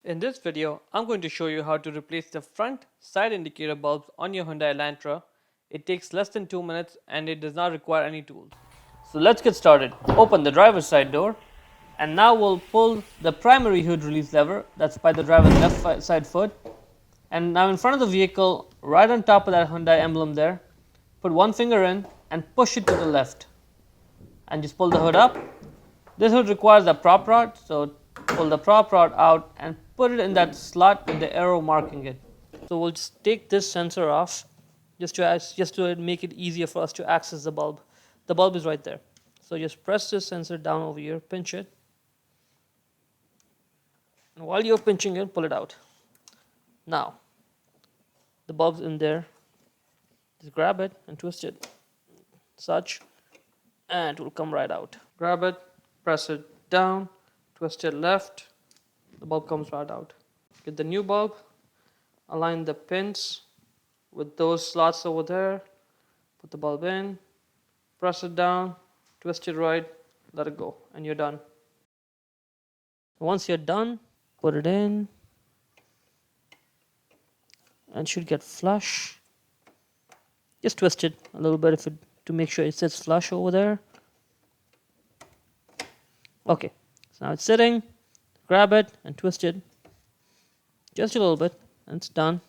In this video, I'm going to show you how to replace the front side indicator bulbs on your Hyundai Elantra. It takes less than 2 minutes and it does not require any tools. So let's get started. Open the driver's side door and now we'll pull the primary hood release lever that's by the driver's left side foot. And now in front of the vehicle, right on top of that Hyundai emblem there, put one finger in and push it to the left. And just pull the hood up. This hood requires a prop rod, so pull the prop rod out and put it in that slot with the arrow marking it. So we'll just take this sensor off just to make it easier for us to access the bulb. The bulb is right there. So just press this sensor down over here, pinch it. And while you're pinching it, pull it out. Now, the bulb's in there. Just grab it and twist it, such, and it will come right out. Grab it, press it down, twist it left, the bulb comes right out. Get the new bulb, align the pins with those slots over there, put the bulb in, press it down, twist it right, let it go, and you're done. Once you're done, put it in, and should get flush. Just twist it a little bit to make sure it sits flush over there. Okay, so now it's sitting. Grab it and twist it just a little bit, and it's done.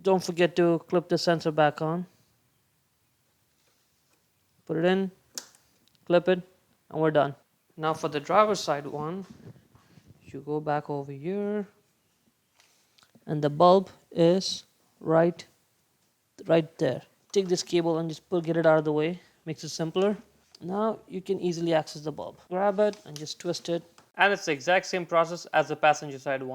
Don't forget to clip the sensor back on. Put it in, clip it, and we're done. Now for the driver's side one, you go back over here, and the bulb is right there. Take this cable and just get it out of the way. Makes it simpler. Now you can easily access the bulb. Grab it and just twist it. And it's the exact same process as the passenger side one.